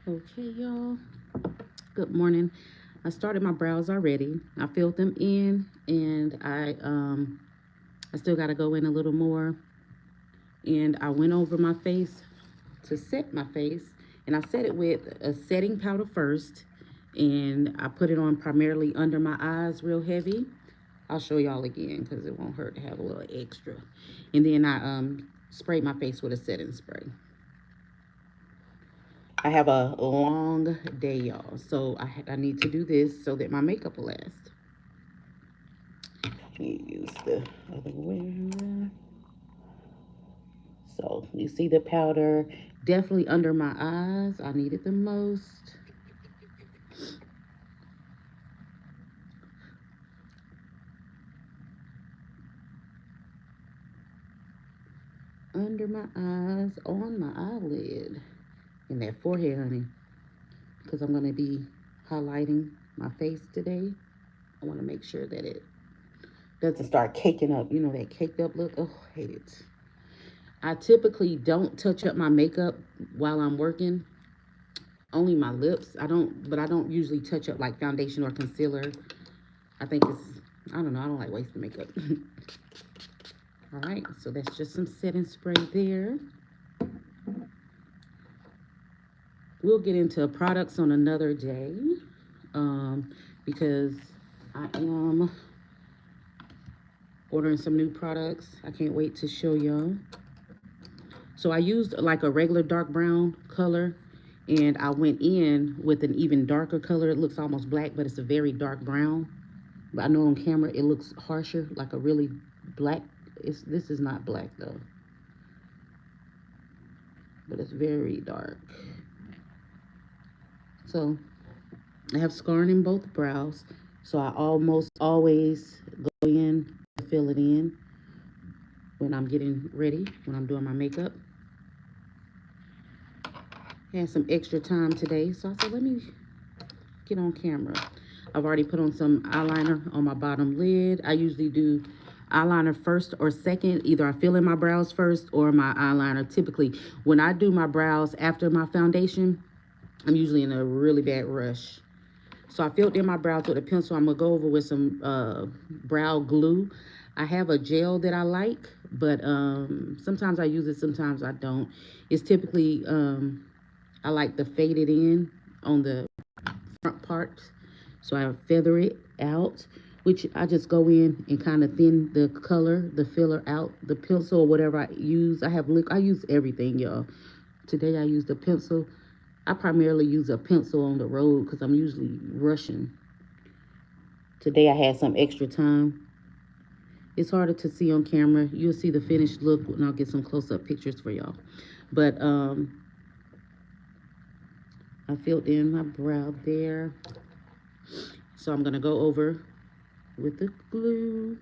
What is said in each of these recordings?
Okay, y'all. Good morning. I started my brows already. I filled them in, and I still got to go in a little more. And I went over my face to set my face, and I set it with a setting powder first, and I put it on primarily under my eyes, real heavy. I'll show y'all again because it won't hurt to have a little extra. And then I sprayed my face with a setting spray. I have a long day, y'all, so I need to do this so that my makeup will last. Let me use the other way. So you see the powder definitely under my eyes. I need it the most. Under my eyes, on my eyelid, and that forehead, honey, because I'm going to be highlighting my face today. I want to make sure that it doesn't start caking up. You know, that caked up look? Oh, I hate it. I typically don't touch up my makeup while I'm working. Only my lips. But I don't usually touch up like foundation or concealer. I think I don't know. I don't like wasting makeup. All right, so that's just some setting spray there. We'll get into products on another day because I am ordering some new products. I can't wait to show y'all. So I used like a regular dark brown color, and I went in with an even darker color. It looks almost black, but it's a very dark brown. But I know on camera it looks harsher, like a really black. This is not black though, but it's very dark. So I have scarring in both brows, so I almost always go in to fill it in when I'm getting ready, when I'm doing my makeup. Had some extra time today, so I said, let me get on camera. I've already put on some eyeliner on my bottom lid. I usually do eyeliner first or second. Either I fill in my brows first or my eyeliner. Typically, when I do my brows after my foundation, I'm usually in a really bad rush. So I filled in my brows with a pencil. I'm going to go over with some brow glue. I have a gel that I like, but sometimes I use it, sometimes I don't. It's typically, I like the faded in on the front part. So I feather it out, which I just go in and kind of thin the color, the filler out, the pencil or whatever I use. I use everything, y'all. Today I used a pencil. I primarily use a pencil on the road because I'm usually rushing. Today I had some extra time. It's harder to see on camera. You'll see the finished look and I'll get some close-up pictures for y'all. But I filled in my brow there. So I'm gonna go over with the glue.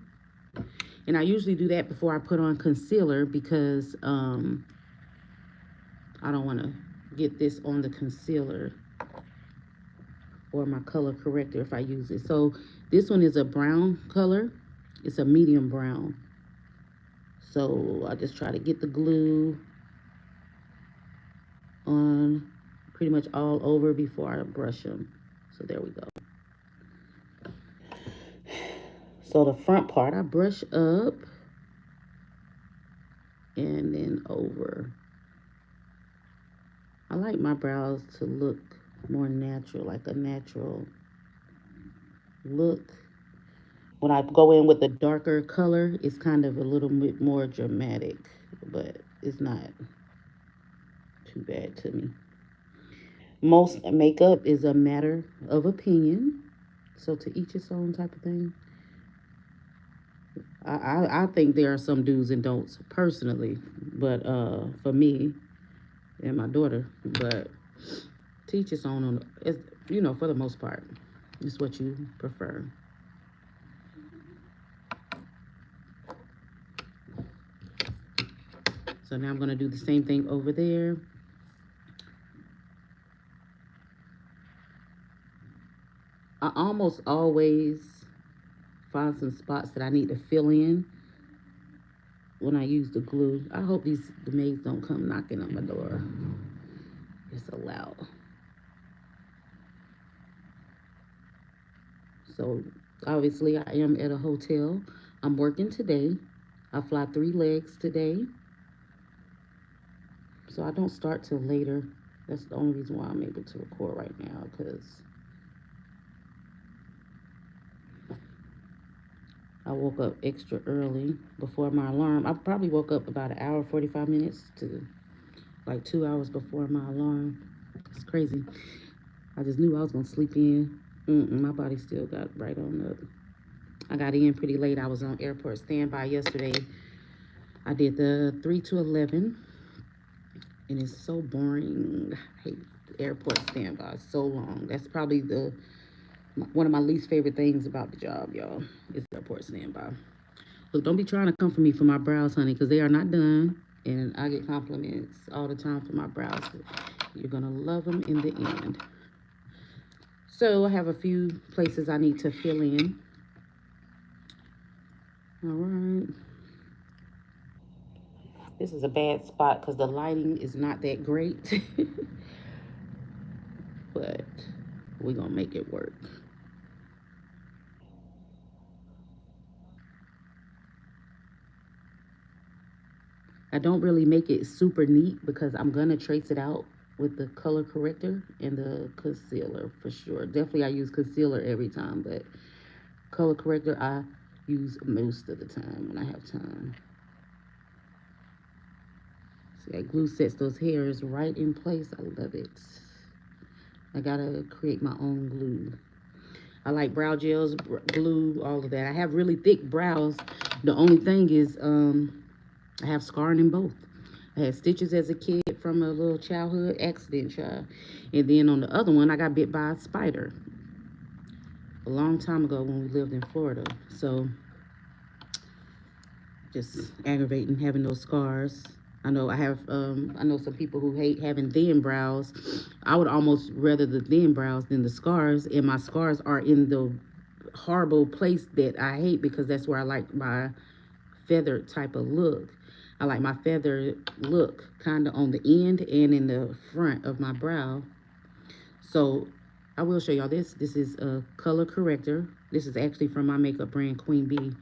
And I usually do that before I put on concealer because I don't wanna get this on the concealer or my color corrector if I use it. So this one is a brown color. It's a medium brown. So I just try to get the glue on pretty much all over before I brush them. So there we go. So the front part I brush up and then over. I like my brows to look more natural, like a natural look. When I go in with a darker color, it's kind of a little bit more dramatic, but it's not too bad to me. Most makeup is a matter of opinion, so to each his own type of thing. I think there are some do's and don'ts personally, but for me and my daughter, but teach its own on it's, you know, for the most part. It's what you prefer. So now I'm gonna do the same thing over there. I almost always find some spots that I need to fill in when I use the glue. I hope the maids don't come knocking on my door. It's so loud. So obviously I am at a hotel. I'm working today. I fly 3 legs today. So I don't start till later. That's the only reason why I'm able to record right now, because I woke up extra early before my alarm. I probably woke up about an hour, 45 minutes to like 2 hours before my alarm. It's crazy. I just knew I was gonna sleep in. My body still got right on up. I got in pretty late. I was on airport standby yesterday. I did the 3 to 11, and it's so boring. I hate the airport standby. It's so long. That's probably one of my least favorite things about the job, y'all. Is airport standby. Look, don't be trying to come for me for my brows, honey, because they are not done. And I get compliments all the time for my brows. You're gonna love them in the end. So I have a few places I need to fill in. All right. This is a bad spot because the lighting is not that great. But we're gonna make it work. I don't really make it super neat because I'm gonna trace it out with the color corrector and the concealer for sure. Definitely I use concealer every time, but color corrector I use most of the time when I have time. See, that glue sets those hairs right in place. I love it. I gotta create my own glue. I like brow gels, glue, all of that. I have really thick brows. The only thing is, I have scarring in both. I had stitches as a kid from a little childhood accident, child. And then on the other one, I got bit by a spider a long time ago when we lived in Florida. So just aggravating having those scars. I know some people who hate having thin brows. I would almost rather the thin brows than the scars, and my scars are in the horrible place that I hate because that's where I like my feathered type of look. I like my feathered look kind of on the end and in the front of my brow. So I will show y'all this. This is a color corrector. This is actually from my makeup brand Queen Bee.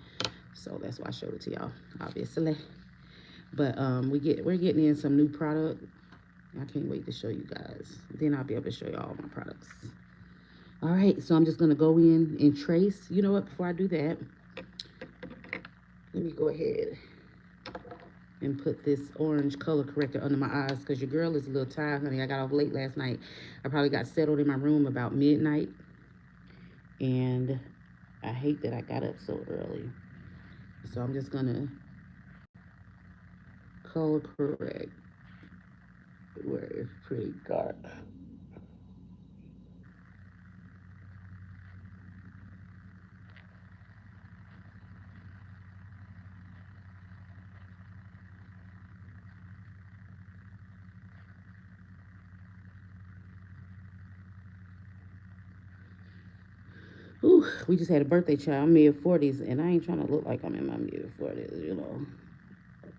So that's why I showed it to y'all, obviously. But we're getting in some new product. I can't wait to show you guys. Then I'll be able to show you all my products. All right, so I'm just gonna go in and trace. You know what, before I do that, let me go ahead and put this orange color corrector under my eyes because your girl is a little tired, honey. I got off late last night. I probably got settled in my room about midnight. And I hate that I got up so early. So I'm just gonna color correct where it's pretty dark. Ooh, we just had a birthday child. I'm mid-40s, and I ain't trying to look like I'm in my mid-40s, you know.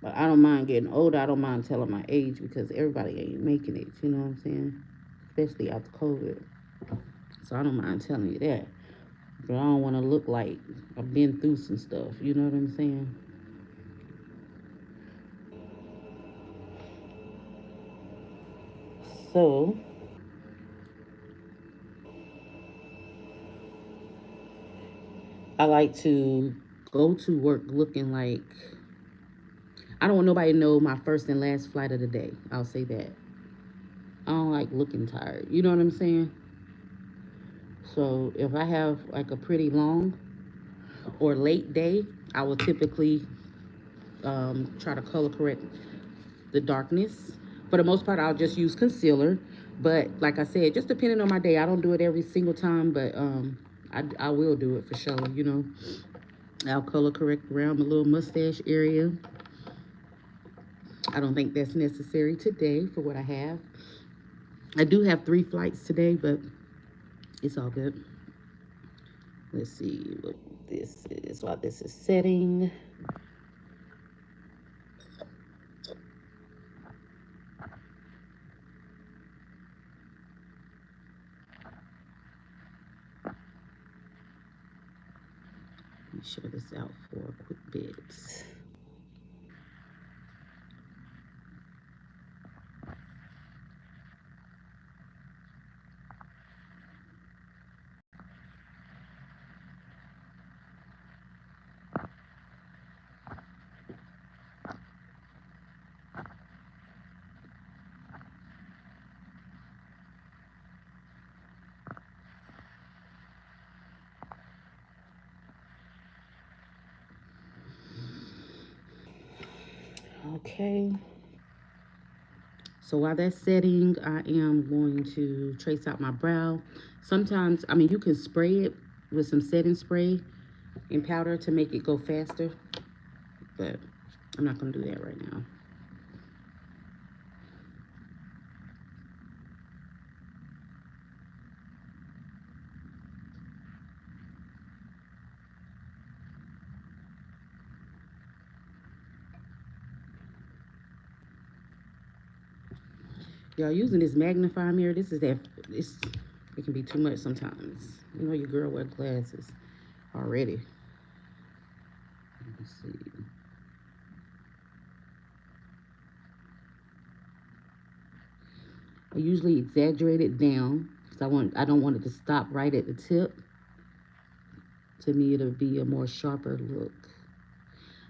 But I don't mind getting older. I don't mind telling my age because everybody ain't making it, you know what I'm saying? Especially after COVID. So I don't mind telling you that. But I don't want to look like I've been through some stuff, you know what I'm saying? So I like to go to work looking like I don't want nobody to know my first and last flight of the day. I'll say that. I don't like looking tired. You know what I'm saying? So if I have like a pretty long or late day, I will typically try to color correct the darkness. For the most part, I'll just use concealer. But like I said, just depending on my day, I don't do it every single time, but I will do it for sure. You know, I'll color correct around the little mustache area. I don't think that's necessary today for what I have. I do have 3 flights today, but it's all good. Let's see what this is, while this is setting. Share this out for a quick bit. Okay. So while that's setting, I am going to trace out my brow. Sometimes, I mean, you can spray it with some setting spray and powder to make it go faster, but I'm not going to do that right now. Y'all, using this magnifying mirror, this is that, it can be too much sometimes. You know your girl wear glasses already. Let's see. I usually exaggerate it down because I don't want it to stop right at the tip. To me, it'll be a more sharper look.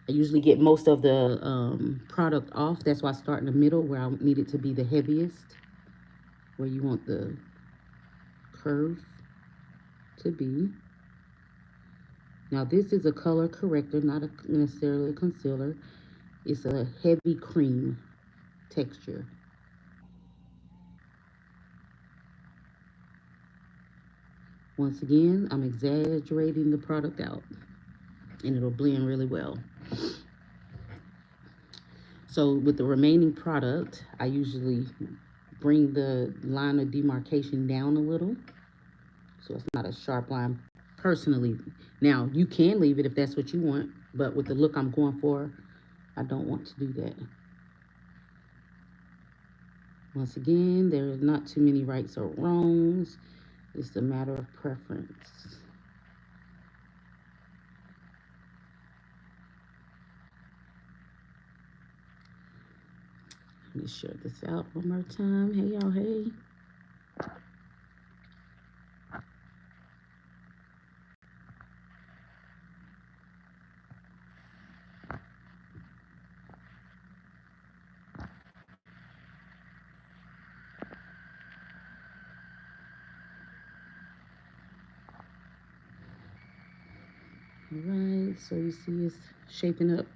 I usually get most of the product off. That's why I start in the middle where I need it to be the heaviest, where you want the curve to be. Now this is a color corrector, not necessarily a concealer. It's a heavy cream texture. Once again, I'm exaggerating the product out and it'll blend really well. So with the remaining product, I usually bring the line of demarcation down a little so it's not a sharp line personally. Now, you can leave it if that's what you want, but with the look I'm going for, I don't want to do that. Once again, there are not too many rights or wrongs. It's a matter of preference. Let me share this out one more time. Hey, y'all, hey. All right, so you see it's shaping up,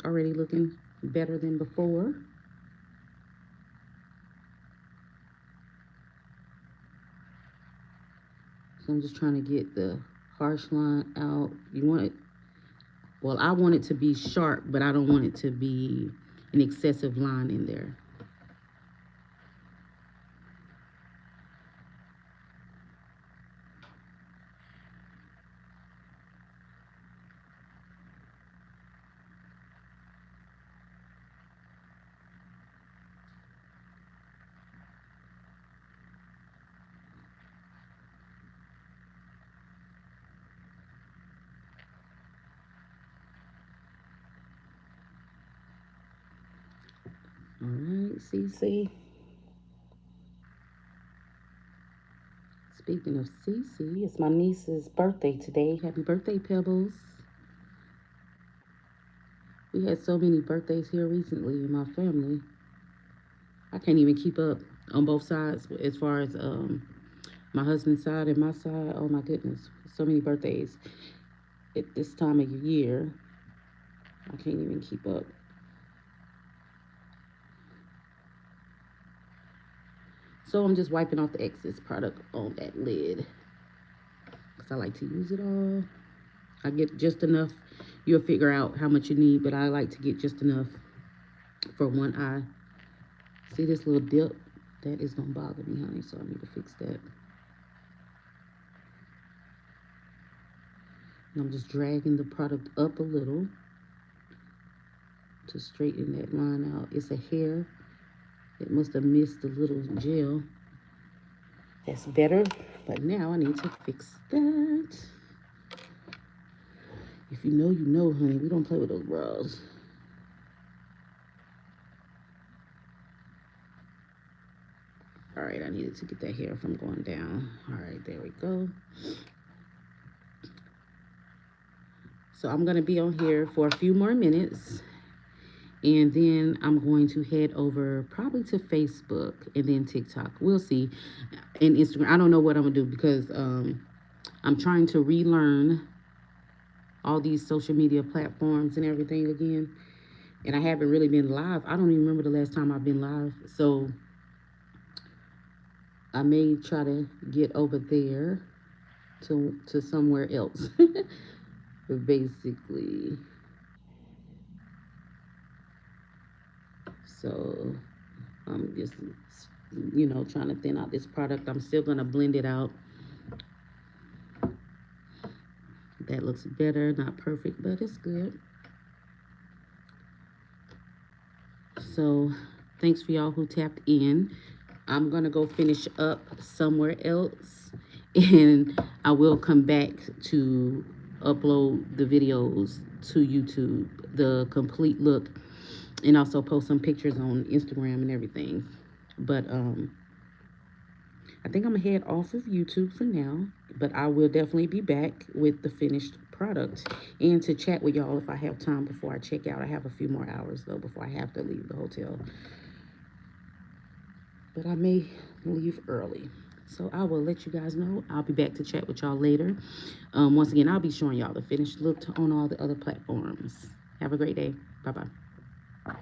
already looking better than before. So I'm just trying to get the harsh line out. You want it, well, I want it to be sharp, but I don't want it to be an excessive line in there. All right, CC. Speaking of CC, it's my niece's birthday today. Happy birthday, Pebbles. We had so many birthdays here recently in my family. I can't even keep up on both sides as far as my husband's side and my side. Oh my goodness, so many birthdays at this time of year. I can't even keep up. So I'm just wiping off the excess product on that lid because I like to use it all. I get just enough. You'll figure out how much you need, but I like to get just enough for one eye. See this little dip? That is gonna bother me, honey, so I need to fix that. And I'm just dragging the product up a little to straighten that line out. It's a hair. It must have missed a little gel. That's better, but now I need to fix that. If you know, you know, honey. We don't play with those bras. All right, I needed to get that hair from going down. All right, there we go. So I'm going to be on here for a few more minutes. And then I'm going to head over probably to Facebook and then TikTok. We'll see. And Instagram. I don't know what I'm going to do because I'm trying to relearn all these social media platforms and everything again. And I haven't really been live. I don't even remember the last time I've been live. So I may try to get over there to somewhere else. Basically. So I'm just, trying to thin out this product. I'm still going to blend it out. That looks better. Not perfect, but it's good. So thanks for y'all who tapped in. I'm going to go finish up somewhere else. And I will come back to upload the videos to YouTube, the complete look, and also post some pictures on Instagram and everything. But I think I'm gonna head off of YouTube for now, but I will definitely be back with the finished product and to chat with y'all if I have time before I check out. I have a few more hours though before I have to leave the hotel, but I may leave early. So I will let you guys know. I'll be back to chat with y'all later. Once again, I'll be showing y'all the finished look on all the other platforms. Have a great day. Bye-bye.